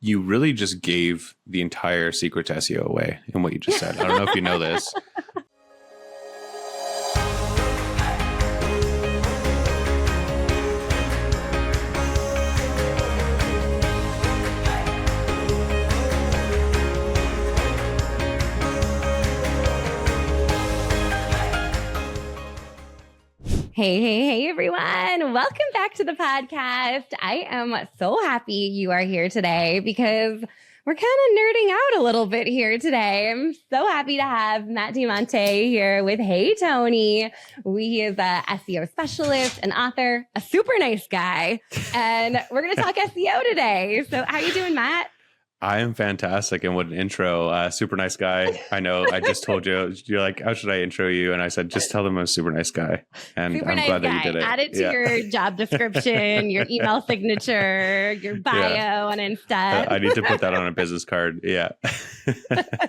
you really just gave the entire secret to SEO away in what you just said. I don't know if you know this. Hey, everyone. Welcome back to the podcast. I am so happy you are here today because we're kind of nerding out a little bit here today. I'm so happy to have Matt Diamante here with Hey Tony. He is a SEO specialist, an author, a super nice guy, and we're going to talk SEO today. So how are you doing, Matt? I am fantastic. And what an intro. Super nice guy. I know I just told you, you're like, how should I intro you? And I said, just tell them I'm a super nice guy. And super I'm nice glad guy. that you did it. Add it to your job description, your email signature, your bio on Insta. I need to put that on a business card. Yeah. I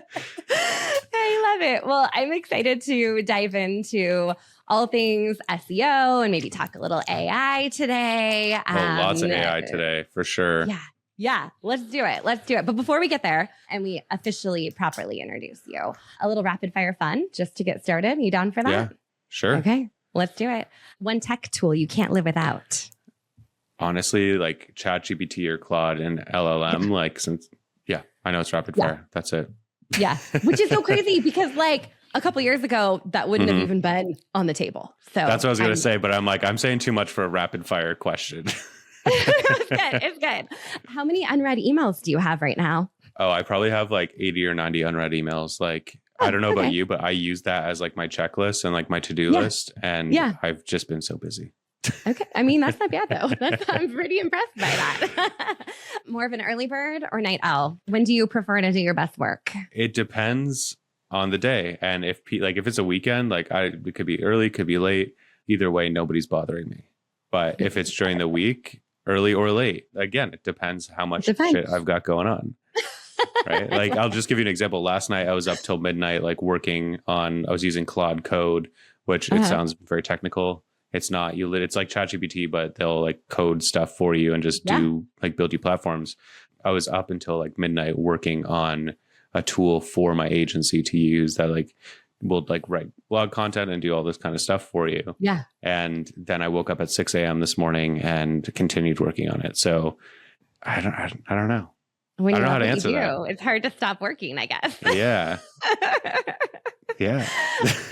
love it. Well, I'm excited to dive into all things SEO and maybe talk a little AI today. Lots of AI today, for sure. Yeah, let's do it. But before we get there and we officially properly introduce you, a little rapid fire fun just to get started. You down for that? Yeah, sure. Okay, let's do it. One tech tool you can't live without. Honestly, like ChatGPT or Claude and LLM, I know it's rapid fire. That's it. Yeah, which is so crazy because like a couple years ago, that wouldn't have even been on the table. So that's what I was going to say, but I'm saying too much for a rapid fire question. It's good. How many unread emails do you have right now? Oh, I probably have like 80 or 90 unread emails. Like, I don't know about you, but I use that as like my checklist and like my to-do list. And I've just been so busy. Okay. I mean, that's not bad though. I'm pretty impressed by that. More of an early bird or night owl? When do you prefer to do your best work? It depends on the day. And if it's a weekend, it could be early, could be late. Either way, nobody's bothering me. But if it's during the week, early or late, again, it depends how much shit I've got going on. Right? Like, I'll just give you an example. Last night, I was up till midnight, I was using Claude Code, which it sounds very technical. It's not. It's like ChatGPT, but they'll like code stuff for you and just build you platforms. I was up until like midnight working on a tool for my agency to use that will write blog content and do all this kind of stuff for you. Yeah. And then I woke up at 6 a.m. this morning and continued working on it. So I don't know. When I don't know how to answer that. It's hard to stop working, I guess. Yeah. Yeah.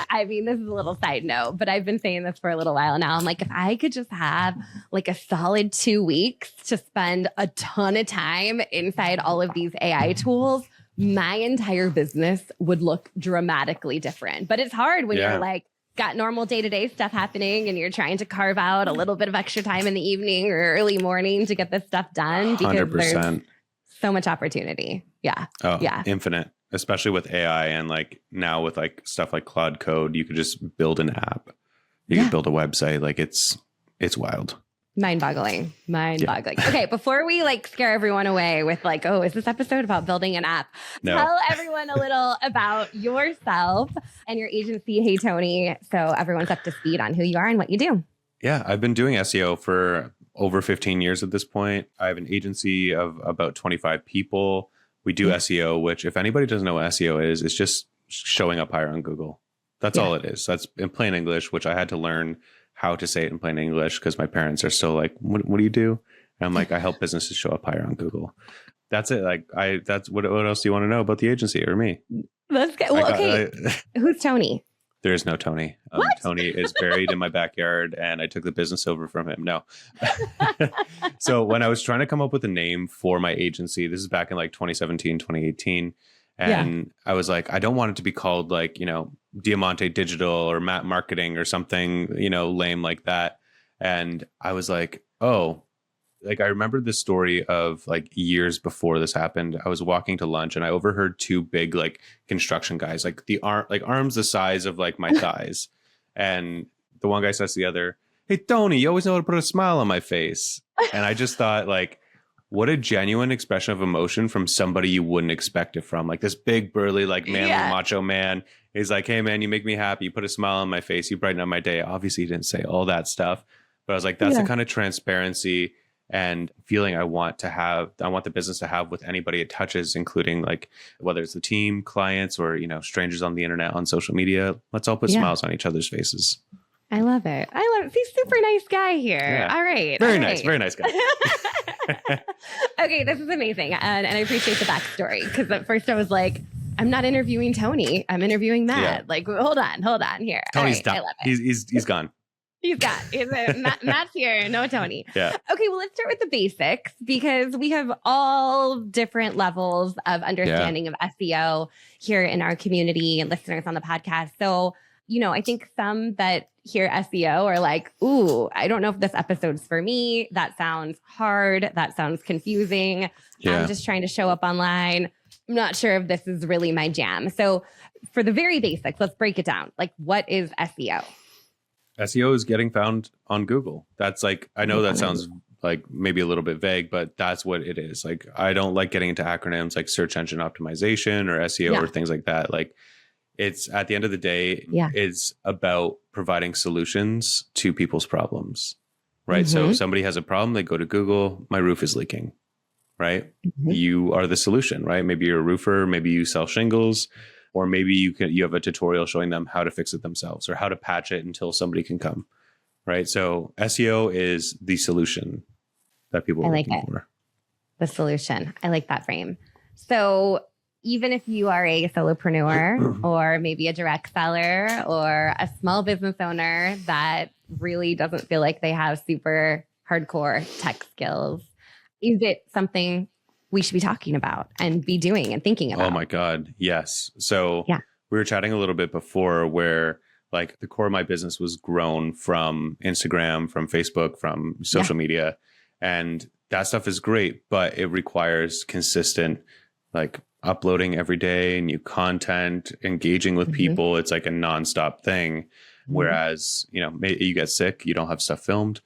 I mean, this is a little side note, but I've been saying this for a little while now. I'm like, if I could just have like a solid 2 weeks to spend a ton of time inside all of these AI tools, my entire business would look dramatically different. But it's hard when you're like got normal day-to-day stuff happening and you're trying to carve out a little bit of extra time in the evening or early morning to get this stuff done because 100%. there's so much opportunity. Yeah. Oh, yeah. Infinite, especially with AI and now with stuff like Claude Code, you could just build an app. You can build a website. It's wild. Mind-boggling. Okay, before we scare everyone away with is this episode about building an app? No. Tell everyone a little about yourself and your agency, Hey Tony, so everyone's up to speed on who you are and what you do. Yeah, I've been doing SEO for over 15 years at this point. I have an agency of about 25 people. We do SEO, which if anybody doesn't know what SEO is, it's just showing up higher on Google. That's all it is. That's in plain English, which I had to learn how to say it in plain English because my parents are still like, what do you do? And I'm like, I help businesses show up higher on Google. That's it. That's what else do you want to know about the agency or me? That's good. Well, okay. Who's Tony? There is no Tony. Tony is buried in my backyard and I took the business over from him. No. So when I was trying to come up with a name for my agency, this is back in 2017, 2018. And I was like, I don't want it to be called Diamante Digital or Matt Marketing or something, lame like that. And I was like, I remember this story of years before this happened. I was walking to lunch and I overheard two big construction guys, arms the size of my thighs. And the one guy says to the other, "Hey, Tony, you always know how to put a smile on my face." And I just thought what a genuine expression of emotion from somebody you wouldn't expect it from. This big, burly, manly, macho man. He's like, "Hey, man, you make me happy. You put a smile on my face. You brighten up my day." Obviously, he didn't say all that stuff. But I was like, that's the kind of transparency and feeling I want the business to have with anybody it touches, including like whether it's the team, clients, or, strangers on the internet, on social media. Let's all put smiles on each other's faces. I love it. He's super nice guy here. Yeah. All right. Very nice. Very nice guy. Okay. This is amazing. And I appreciate the backstory, because at first I was like, I'm not interviewing Tony. I'm interviewing Matt. Yeah. Like, hold on here. Tony's done. I love it. He's gone. He's gone. Matt's here. No Tony. Yeah. Okay. Well, let's start with the basics, because we have all different levels of understanding of SEO here in our community and listeners on the podcast. So, I think some that hear SEO are like, ooh, I don't know if this episode's for me. That sounds hard. That sounds confusing. Yeah. I'm just trying to show up online. I'm not sure if this is really my jam. So for the very basics, let's break it down. Like, what is SEO? SEO is getting found on Google. That's like, I know that sounds like maybe a little bit vague, but that's what it is. Like, I don't like getting into acronyms like search engine optimization or SEO or things like that. Like, it's at the end of the day, it's about providing solutions to people's problems, right? Mm-hmm. So if somebody has a problem, they go to Google, my roof is leaking, right? Mm-hmm. You are the solution, right? Maybe you're a roofer, maybe you sell shingles, or maybe you have a tutorial showing them how to fix it themselves or how to patch it until somebody can come, right? So SEO is the solution that people are looking for. The solution. I like that frame. So even if you are a solopreneur or maybe a direct seller or a small business owner that really doesn't feel like they have super hardcore tech skills, is it something we should be talking about and be doing and thinking about? Oh my God. Yes. So we were chatting a little bit before where like the core of my business was grown from Instagram, from Facebook, from social media. And that stuff is great, but it requires consistent, like uploading every day, new content, engaging with people. It's like a nonstop thing. Whereas, you get sick, you don't have stuff filmed,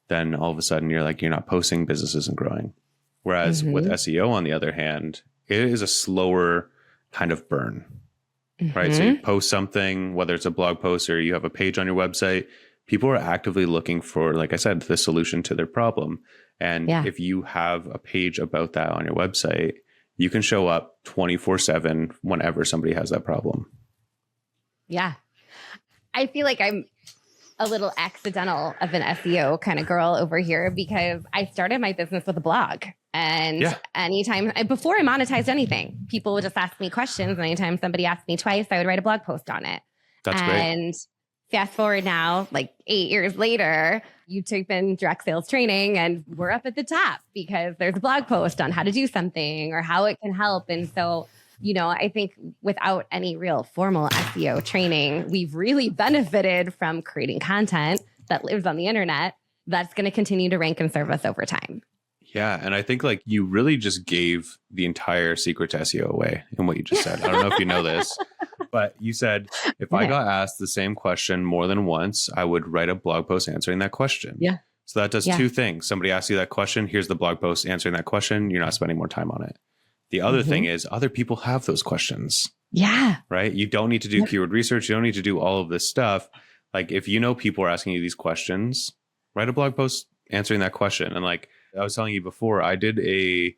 then all of a sudden you're not posting, business isn't growing. Whereas with SEO, on the other hand, it is a slower kind of burn, right? So you post something, whether it's a blog post or you have a page on your website, people are actively looking for, like I said, the solution to their problem. And if you have a page about that on your website, you can show up 24/7 whenever somebody has that problem. Yeah. I feel like I'm a little accidental of an SEO kind of girl over here, because I started my business with a blog. And anytime, before I monetized anything, people would just ask me questions. And anytime somebody asked me twice, I would write a blog post on it. That's great. And fast forward now, like 8 years later, you type in direct sales training and we're up at the top because there's a blog post on how to do something or how it can help. And so, I think without any real formal SEO training, we've really benefited from creating content that lives on the internet that's going to continue to rank and serve us over time. Yeah. And I think like you really just gave the entire secret to SEO away in what you just said. I don't know if you know this, but you said, if I got asked the same question more than once, I would write a blog post answering that question. Yeah. So that does two things. Somebody asks you that question. Here's the blog post answering that question. You're not spending more time on it. The other thing is other people have those questions. Yeah. Right. You don't need to do keyword research. You don't need to do all of this stuff. Like if people are asking you these questions, write a blog post answering that question. And like I was telling you before, I did a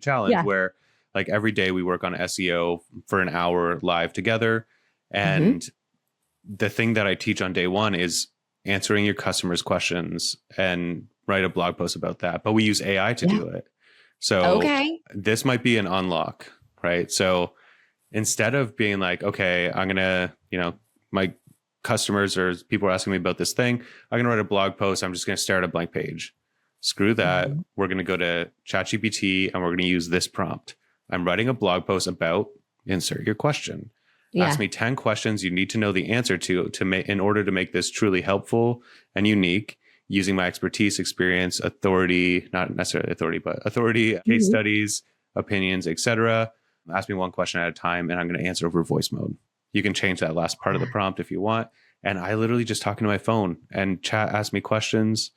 challenge where like every day we work on SEO for an hour live together. And the thing that I teach on day one is answering your customers' questions and write a blog post about that. But we use AI to do it. So this might be an unlock, right? So instead of being like, okay, I'm going to, my customers or people are asking me about this thing, I'm going to write a blog post. I'm just going to stare at a blank page. Screw that. We're going to go to ChatGPT and we're going to use this prompt. I'm writing a blog post about insert your question. Ask me 10 questions you need to know the answer to make in order to make this truly helpful and unique, using my expertise, experience, authority, not necessarily authority, but authority, case studies, opinions, etc. Ask me one question at a time and I'm going to answer over voice mode. You can change that last part of the prompt if you want. And I literally just talk into my phone and chat, ask me questions.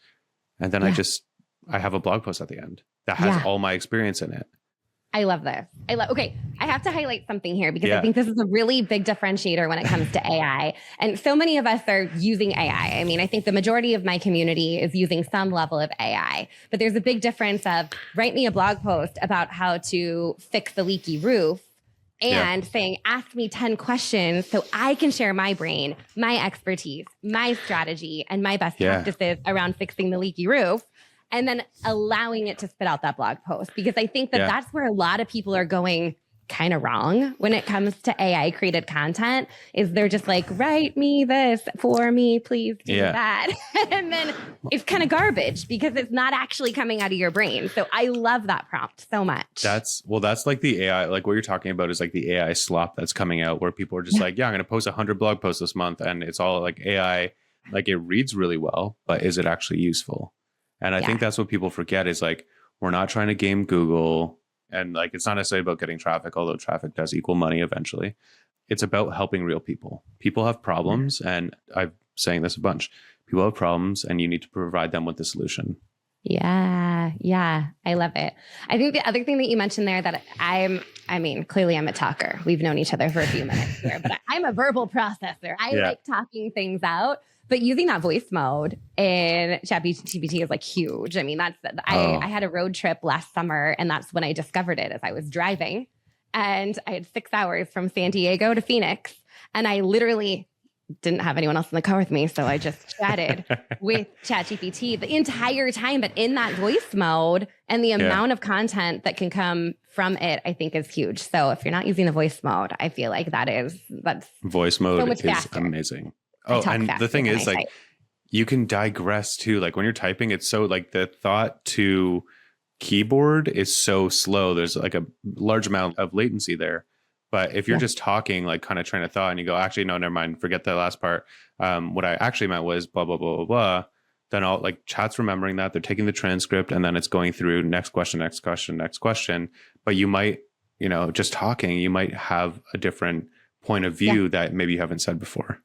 And then I have a blog post at the end that has all my experience in it. I love this. Okay, I have to highlight something here because Yeah. I think this is a really big differentiator when it comes to AI. And so many of us are using AI. I mean, I think the majority of my community is using some level of AI, but there's a big difference of write me a blog post about how to fix the leaky roof and saying, ask me 10 questions so I can share my brain, my expertise, my strategy, and my best practices around fixing the leaky roof. And then allowing it to spit out that blog post, because I think that that's where a lot of people are going kind of wrong when it comes to AI created content, is they're just like, write me this for me, please do that. And then it's kind of garbage because it's not actually coming out of your brain. So I love that prompt so much. That's like the AI, like what you're talking about is like the AI slop that's coming out where people are just like, I'm going to post 100 blog posts this month. And it's all like AI, like it reads really well, but is it actually useful? And I think that's what people forget is like, we're not trying to game Google, and like, it's not necessarily about getting traffic, although traffic does equal money eventually. It's about helping real people. People have problems, and I'm saying this a bunch. People have problems, and you need to provide them with the solution. Yeah. I love it. I think the other thing that you mentioned there that clearly I'm a talker. We've known each other for a few minutes here, but I'm a verbal processor. I like talking things out. But using that voice mode in ChatGPT is like huge. I mean, I had a road trip last summer, and that's when I discovered it as I was driving. And I had 6 hours from San Diego to Phoenix. And I literally didn't have anyone else in the car with me. So I just chatted with ChatGPT the entire time. But in that voice mode, and the amount of content that can come from it, I think is huge. So if you're not using the voice mode, I feel like that's voice mode so much is faster. Amazing. Oh, and the thing is, like, you can digress too. Like when you're typing, it's so like the thought to keyboard is so slow. There's like a large amount of latency there. But if you're just talking, like kind of train of thought, and you go, actually, no, never mind, forget that last part. What I actually meant was blah, blah, blah, blah, blah. Then I'll like chat's remembering that. They're taking the transcript, and then it's going through next question, next question, next question. But you might, just talking, you might have a different point of view that maybe you haven't said before.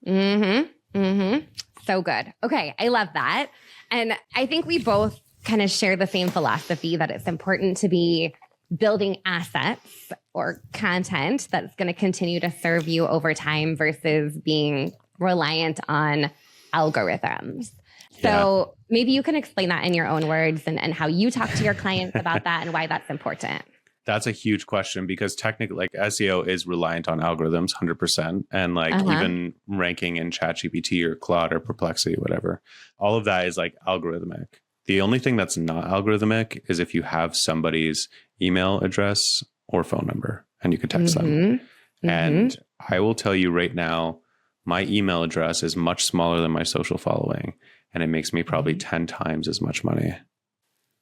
So good. Okay. I love that. And I think we both kind of share the same philosophy that it's important to be building assets or content that's going to continue to serve you over time versus being reliant on algorithms. So maybe you can explain that in your own words and how you talk to your clients about that and why that's important. That's a huge question because technically, like SEO is reliant on algorithms 100%. And like even ranking in ChatGPT or Claude or Perplexity, whatever, all of that is like algorithmic. The only thing that's not algorithmic is if you have somebody's email address or phone number and you could text them. And I will tell you right now, my email address is much smaller than my social following, and it makes me probably 10 times as much money.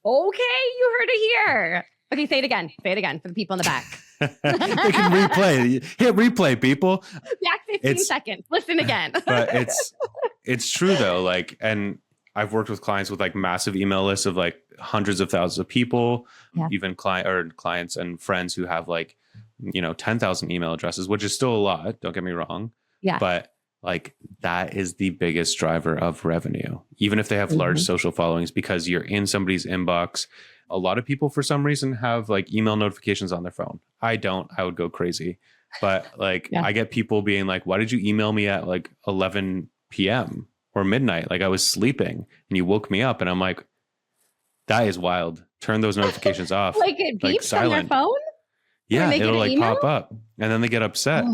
Okay, you heard it here. Okay, say it again. Say it again for the people in the back. They can replay. Hit replay, people. Back 15 seconds. Listen again. But it's true though. Like, and I've worked with clients with like massive email lists of like hundreds of thousands of people, even clients and friends who have like, 10,000 email addresses, which is still a lot. Don't get me wrong. Yeah. But like that is the biggest driver of revenue, even if they have large social followings, because you're in somebody's inbox. A lot of people, for some reason, have like email notifications on their phone. I don't. I would go crazy. But like, I get people being like, why did you email me at like 11 p.m. or midnight? Like I was sleeping and you woke me up. And I'm like, that is wild. Turn those notifications off. Like it beeps on their phone? Yeah, it'll like pop up. And then they get upset.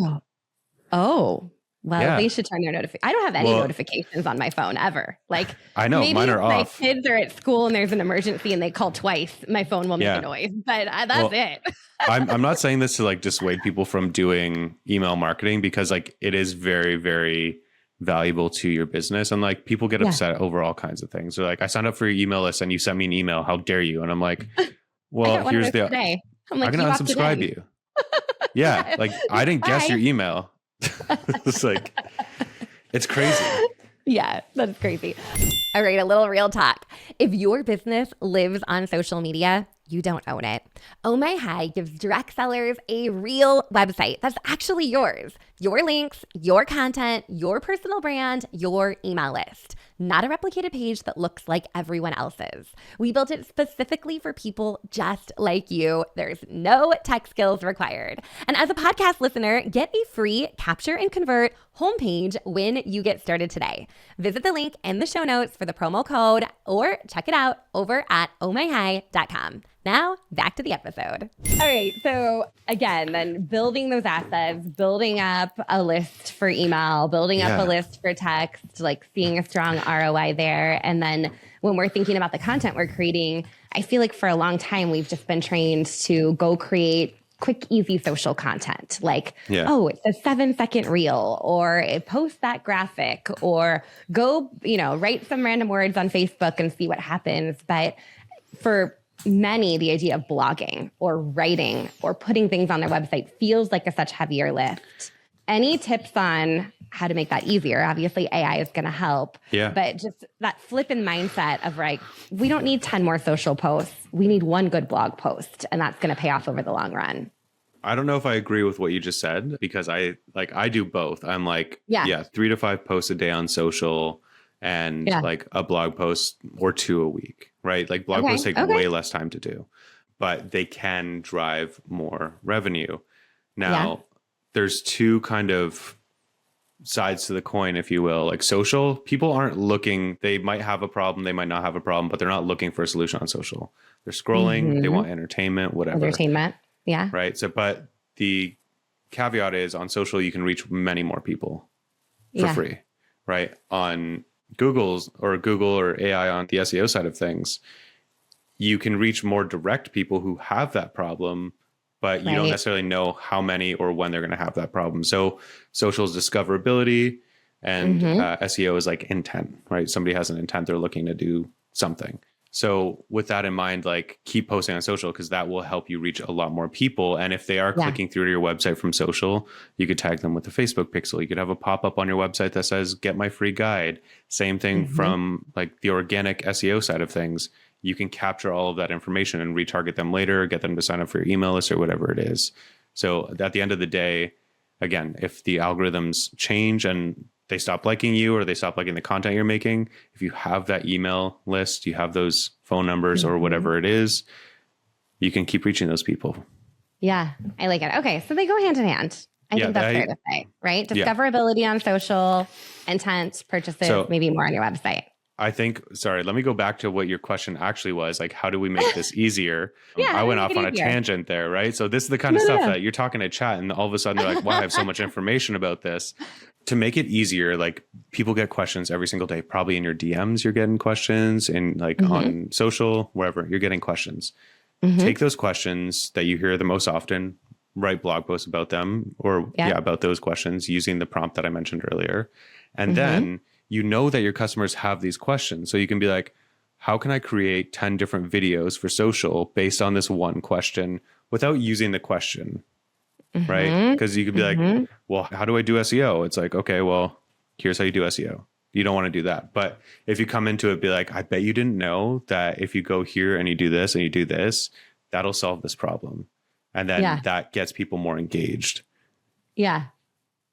Oh. Well, they should turn their notifications. I don't have any notifications on my phone ever. Like I know mine are off. My kids are at school and there's an emergency and they call twice. My phone will make a noise, but that's it. I'm not saying this to like dissuade people from doing email marketing because like it is very, very valuable to your business. And like people get upset over all kinds of things. They're like, I signed up for your email list and you sent me an email. How dare you? And I'm like, well, here's the. Today. I'm like, I'm gonna unsubscribe you. Yeah, like I didn't guess your email. It's like, it's crazy. Yeah, that's crazy. All right, a little real talk. If your business lives on social media, you don't own it. Oh My High gives direct sellers a real website that's actually yours Your links, your content, your personal brand, your email list. Not a replicated page that looks like everyone else's. We built it specifically for people just like you. There's no tech skills required. And as a podcast listener, get a free Capture and Convert homepage when you get started today. Visit the link in the show notes for the promo code or check it out over at ohmyhigh.com. Now, back to the episode. All right. So again, then building those assets, building up a list for email, building up a list for text, like seeing a strong ROI there. And then when we're thinking about the content we're creating, I feel like for a long time, we've just been trained to go create quick, easy social content. Like, oh, it's a 7-second reel, or post that graphic, or go, write some random words on Facebook and see what happens. But for many, the idea of blogging or writing or putting things on their website feels like a such heavier lift. Any tips on how to make that easier? Obviously, AI is going to help. Yeah. But just that flip in mindset of like, we don't need 10 more social posts. We need one good blog post, and that's going to pay off over the long run. I don't know if I agree with what you just said, because I do both. I'm like, 3 to 5 posts a day on social, and like a blog post or 2 a week, right? Like blog posts take way less time to do, but they can drive more revenue. Now, there's 2 kind of sides to the coin, if you will. Like social, people aren't looking, they might have a problem, they might not have a problem, but they're not looking for a solution on social. They're scrolling, they want entertainment, whatever. Entertainment, yeah. Right. So, but the caveat is on social, you can reach many more people for free, right? On Google or AI on the SEO side of things, you can reach more direct people who have that problem, but you don't necessarily know how many or when they're going to have that problem. So social is discoverability, and SEO is like intent, right? Somebody has an intent, they're looking to do something. So with that in mind, like keep posting on social, because that will help you reach a lot more people. And if they are clicking through to your website from social, you could tag them with a Facebook pixel. You could have a pop-up on your website that says, get my free guide. Same thing from like the organic SEO side of things. You can capture all of that information and retarget them later, get them to sign up for your email list or whatever it is. So at the end of the day, again, if the algorithms change and they stop liking you or they stop liking the content you're making, if you have that email list, you have those phone numbers or whatever it is, you can keep reaching those people. Yeah, I like it. Okay, so they go hand in hand. I think that's fair to say, right? Discoverability on social, intent, purchases, maybe more on your website. I think, let me go back to what your question actually was. Like, how do we make this easier? I went off on a tangent there, right? So this is the kind of stuff that you're talking to chat and all of a sudden they're like, wow, I have so much information about this. To make it easier, like people get questions every single day, probably in your DMs, you're getting questions, and like on social, wherever you're getting questions. Take those questions that you hear the most often, write blog posts about them or about those questions using the prompt that I mentioned earlier. And then you know that your customers have these questions. So you can be like, how can I create 10 different videos for social based on this one question without using the question? Right? Because you could be like, well, how do I do SEO? It's like, okay, well, here's how you do SEO. You don't want to do that. But if you come into it, be like, I bet you didn't know that if you go here and you do this and you do this, that'll solve this problem. And then that gets people more engaged. Yeah.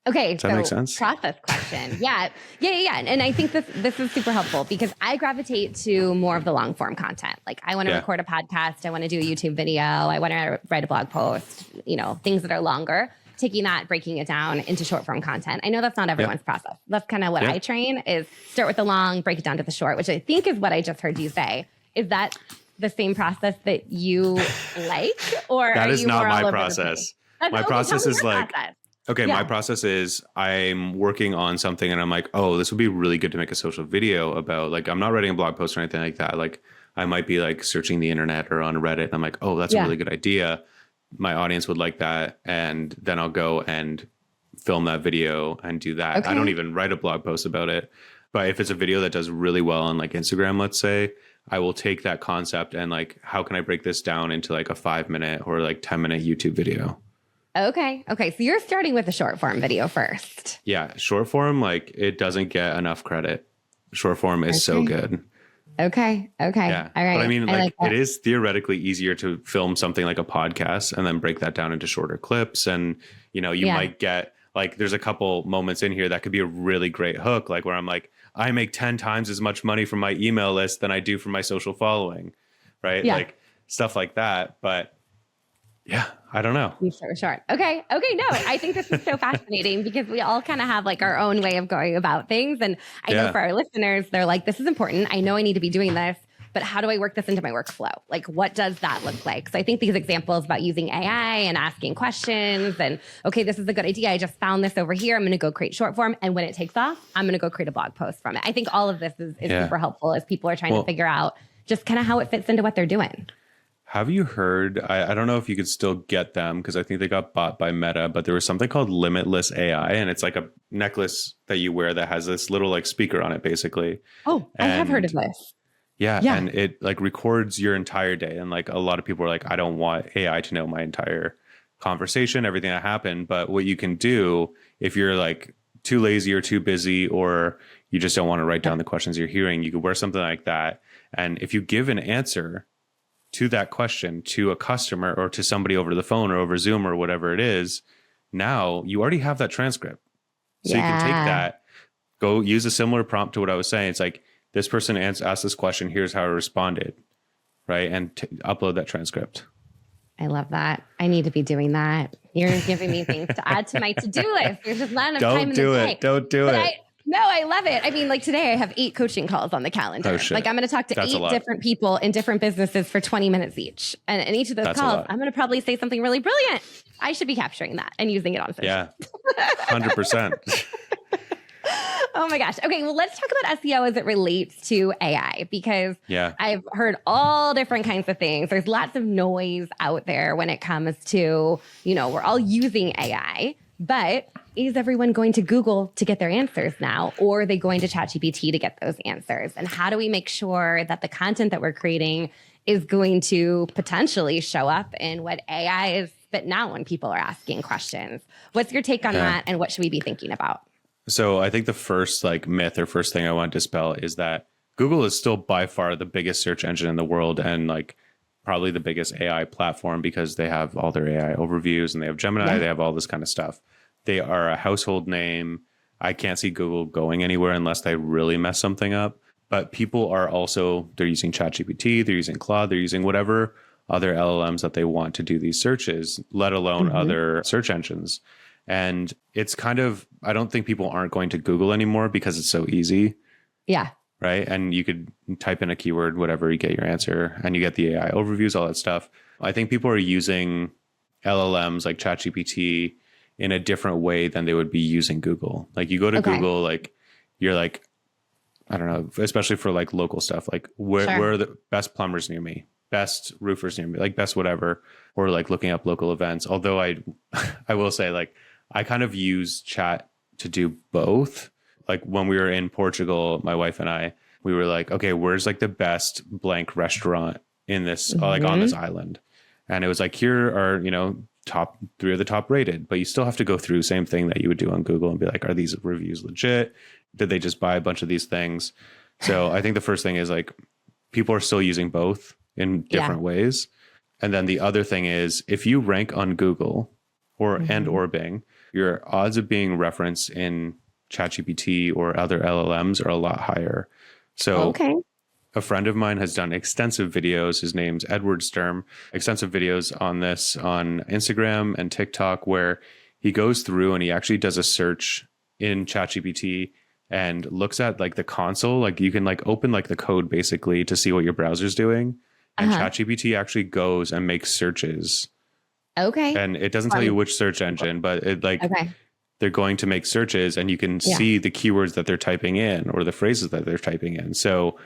Okay. Does that make sense? Process question. Yeah. And I think this is super helpful because I gravitate to more of the long form content. Like I want to record a podcast. I want to do a YouTube video. I want to write a blog post, things that are longer, taking that, breaking it down into short form content. I know that's not everyone's process. That's kind of what I train is start with the long, break it down to the short, which I think is what I just heard you say. Is that the same process that you like? Or that are is you not more my all process. Over the place? My process is like, process. Okay, my process is I'm working on something and I'm like, oh, this would be really good to make a social video about. Like, I'm not writing a blog post or anything like that. Like, I might be like searching the internet or on Reddit. And I'm like, oh, that's a really good idea. My audience would like that. And then I'll go and film that video and do that. Okay. I don't even write a blog post about it. But if it's a video that does really well on like Instagram, let's say, I will take that concept and like, how can I break this down into like a 5-minute or like 10-minute YouTube video? Okay. So you're starting with the short form video first. Yeah. Short form, like it doesn't get enough credit. Short form is so good. Okay. Yeah. All right. But I mean, like it is theoretically easier to film something like a podcast and then break that down into shorter clips. And, you might get like there's a couple moments in here that could be a really great hook, like where I'm like, I make 10 times as much money from my email list than I do from my social following, right? Yeah. Like stuff like that. But yeah, I don't know. You so short. Okay. No, I think this is so fascinating because we all kind of have like our own way of going about things. And I know for our listeners, they're like, this is important. I know I need to be doing this, but how do I work this into my workflow? Like, what does that look like? So I think these examples about using AI and asking questions and, okay, this is a good idea. I just found this over here. I'm going to go create short form. And when it takes off, I'm going to go create a blog post from it. I think all of this is super helpful as people are trying to figure out just kind of how it fits into what they're doing. Have you heard, I don't know if you could still get them because I think they got bought by Meta, but there was something called Limitless AI, and it's like a necklace that you wear that has this little like speaker on it basically. Oh, I have heard of this. Yeah. And it like records your entire day. And like a lot of people are like, I don't want AI to know my entire conversation, everything that happened. But what you can do if you're like too lazy or too busy, or you just don't want to write down the questions you're hearing, you could wear something like that. And if you give an answer to that question to a customer or to somebody over the phone or over Zoom or whatever it is, now you already have that transcript. So you can take that, go use a similar prompt to what I was saying. It's like, this person asked this question, here's how I responded, right? And upload that transcript. I love that. I need to be doing that. You're giving me things to add to my to-do list. There's just not enough time in the day. Don't do it. No, I love it. I mean, like today I have 8 coaching calls on the calendar. Oh, shit. Like I'm going to talk to That's 8 different people in different businesses for 20 minutes each. And in each of those calls, I'm going to probably say something really brilliant. I should be capturing that and using it on social. Yeah, 100%. Oh my gosh. Okay, well, let's talk about SEO as it relates to AI because I've heard all different kinds of things. There's lots of noise out there when it comes to, you know, we're all using AI, but is everyone going to Google to get their answers now, or are they going to ChatGPT to get those answers? And how do we make sure that the content that we're creating is going to potentially show up in what AI is spitting out when people are asking questions? What's your take on that, and what should we be thinking about? So I think the first like myth or first thing I want to dispel is that Google is still by far the biggest search engine in the world and like probably the biggest AI platform because they have all their AI overviews and they have Gemini, they have all this kind of stuff. They are a household name. I can't see Google going anywhere unless they really mess something up. But people are also, they're using ChatGPT, they're using Claude, they're using whatever other LLMs that they want to do these searches, let alone other search engines. And it's kind of, I don't think people aren't going to Google anymore because it's so easy. Yeah. Right. And you could type in a keyword, whatever, you get your answer and you get the AI overviews, all that stuff. I think people are using LLMs like ChatGPT in a different way than they would be using Google. Like you go to Google, like you're like, I don't know, especially for like local stuff, like where are the best plumbers near me, best roofers near me, like best whatever, or like looking up local events. Although I will say like, I kind of use chat to do both. Like when we were in Portugal, my wife and I, we were like, okay, where's like the best blank restaurant in this, like on this island? And it was like, here are, you know, top 3 of the top rated, but you still have to go through the same thing that you would do on Google and be like, are these reviews legit? Did they just buy a bunch of these things? So I think the first thing is like, people are still using both in different ways. And then the other thing is if you rank on Google or Bing, your odds of being referenced in ChatGPT or other LLMs are a lot higher. So a friend of mine has done extensive videos. His name's Edward Sturm, extensive videos on this on Instagram and TikTok, where he goes through and he actually does a search in ChatGPT and looks at like the console. Like you can like open like the code basically to see what your browser's doing. And ChatGPT actually goes and makes searches. And it doesn't tell you which search engine, but it like they're going to make searches and you can see the keywords that they're typing in or the phrases that they're typing in. So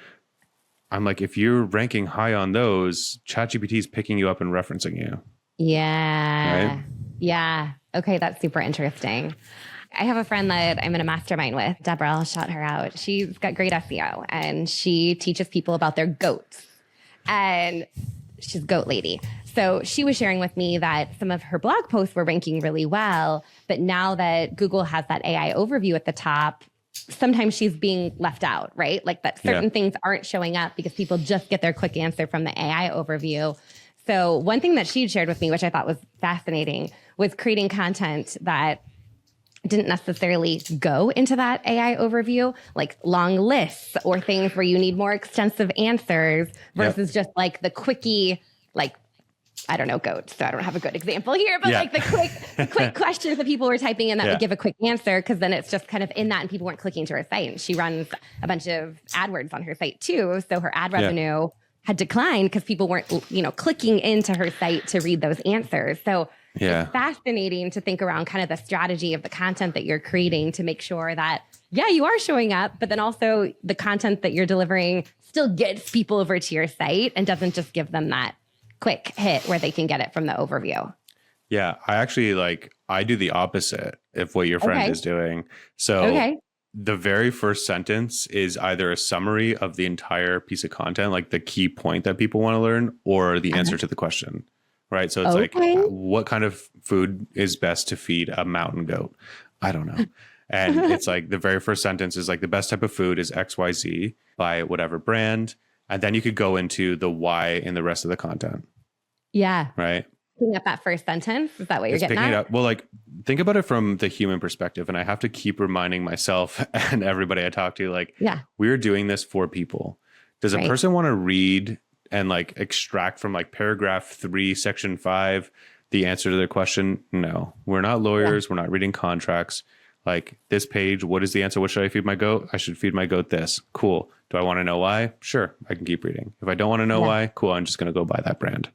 I'm like, if you're ranking high on those, ChatGPT is picking you up and referencing you. Yeah. Right? Yeah. Okay. That's super interesting. I have a friend that I'm in a mastermind with, Deborah. I'll shout her out. She's got great SEO and she teaches people about their goats. And she's a goat lady. So she was sharing with me that some of her blog posts were ranking really well, but now that Google has that AI overview at the top, sometimes she's being left out, right? Like that certain things aren't showing up because people just get their quick answer from the AI overview. So one thing that she shared with me, which I thought was fascinating, was creating content that didn't necessarily go into that AI overview, like long lists or things where you need more extensive answers versus just like the quickie, like, I don't know, goats. So I don't have a good example here, but like the quick questions that people were typing in that would give a quick answer. Cause then it's just kind of in that and people weren't clicking to her site. And she runs a bunch of AdWords on her site too. So her ad revenue had declined because people weren't, clicking into her site to read those answers. So it's fascinating to think around kind of the strategy of the content that you're creating to make sure that, you are showing up, but then also the content that you're delivering still gets people over to your site and doesn't just give them that quick hit where they can get it from the overview. Yeah, I actually I do the opposite of what your friend is doing. So the very first sentence is either a summary of the entire piece of content, like the key point that people want to learn, or the answer to the question, right? So it's like, what kind of food is best to feed a mountain goat? I don't know. And it's like the very first sentence is like the best type of food is XYZ by whatever brand. And then you could go into the why in the rest of the content. Yeah. Right. Picking up that first sentence. Is that what you're getting at? Well, think about it from the human perspective. And I have to keep reminding myself and everybody I talk to, we're doing this for people. Does a person want to read and extract from paragraph 3, section 5, the answer to their question? No, we're not lawyers. We're not reading contracts. This page, what is the answer? What should I feed my goat? I should feed my goat this. Cool. Do I want to know why? Sure, I can keep reading. If I don't want to know why, cool, I'm just going to go buy that brand.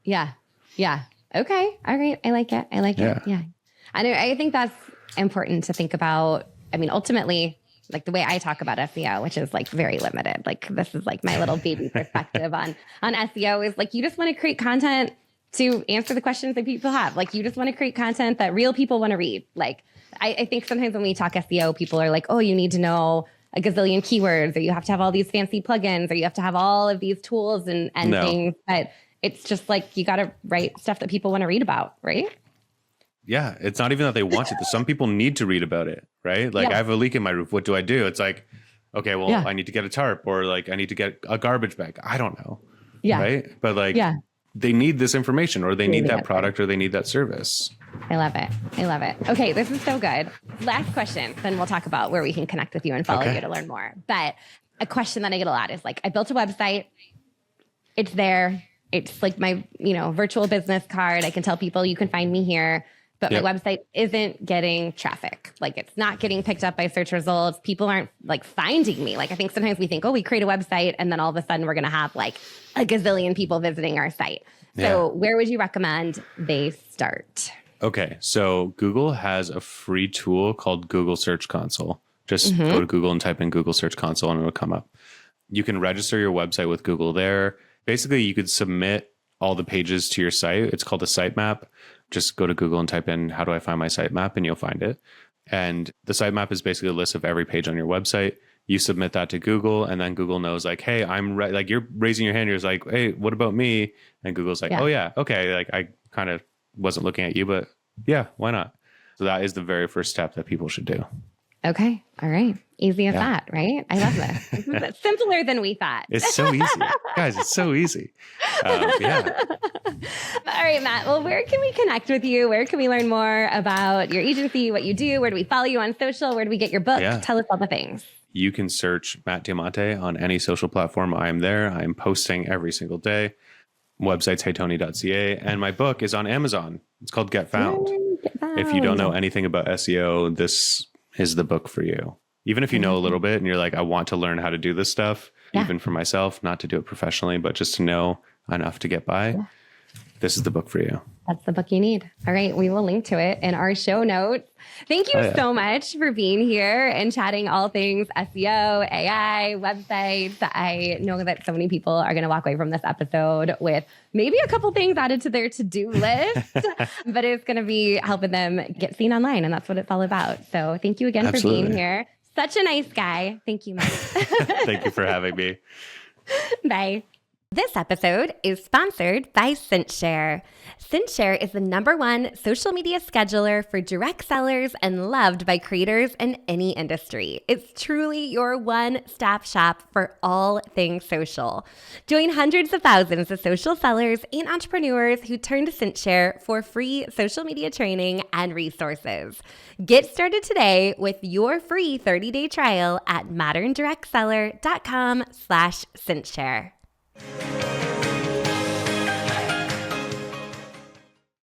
Yeah. Yeah. Okay. All right. I like it. Yeah. I think that's important to think about. I mean, ultimately, the way I talk about SEO, which is very limited. This is my little baby perspective on SEO is you just want to create content to answer the questions that people have. You just want to create content that real people want to read. I think sometimes when we talk SEO, people are like, oh, you need to know a gazillion keywords, or you have to have all these fancy plugins, or you have to have all of these tools and things. But it's just you got to write stuff that people want to read about, right? Yeah. It's not even that they want it. Some people need to read about it, right? I have a leak in my roof. What do I do? It's okay, well, I need to get a tarp, or I need to get a garbage bag. I don't know. Yeah. Right. But they need this information, or they need that product, or they need that service. I love it. Okay, this is so good. Last question, then we'll talk about where we can connect with you and follow you to learn more. But a question that I get a lot is I built a website. It's there. It's my, virtual business card. I can tell people you can find me here, but my website isn't getting traffic. It's not getting picked up by search results. People aren't finding me. I think sometimes we think, oh, we create a website and then all of a sudden we're going to have a gazillion people visiting our site. So where would you recommend they start? Okay. So Google has a free tool called Google Search Console. Just go to Google and type in Google Search Console and it'll come up. You can register your website with Google there. Basically, you could submit all the pages to your site. It's called a sitemap. Just go to Google and type in, how do I find my sitemap? And you'll find it. And the sitemap is basically a list of every page on your website. You submit that to Google, and then Google knows hey, I'm you're raising your hand. You're hey, what about me? And Google's oh yeah, okay. I kind of wasn't looking at you, but yeah, why not? So that is the very first step that people should do. Okay. All right. Easy as that, right? I love this. This is simpler than we thought. It's so easy. Guys, it's so easy. Yeah. All right, Matt. Well, where can we connect with you? Where can we learn more about your agency, what you do? Where do we follow you on social? Where do we get your book? Tell us all the things. You can search Matt Diamante on any social platform. I'm there. I'm posting every single day. Website's heytony.ca. And my book is on Amazon. It's called Get Found. If you don't know anything about SEO, this is the book for you. Even if you know a little bit and you're I want to learn how to do this stuff, even for myself, not to do it professionally, but just to know enough to get by. This is the book for you. That's the book you need. All right. We will link to it in our show notes. Thank you so much for being here and chatting all things SEO, AI, websites. I know that so many people are going to walk away from this episode with maybe a couple things added to their to-do list, but it's going to be helping them get seen online. And that's what it's all about. So thank you again for being here. Such a nice guy. Thank you, Matt. Thank you for having me. Bye. This episode is sponsored by CintShare. CintShare is the #1 social media scheduler for direct sellers and loved by creators in any industry. It's truly your one-stop shop for all things social. Join hundreds of thousands of social sellers and entrepreneurs who turn to CintShare for free social media training and resources. Get started today with your free 30-day trial at moderndirectseller.com/CintShare.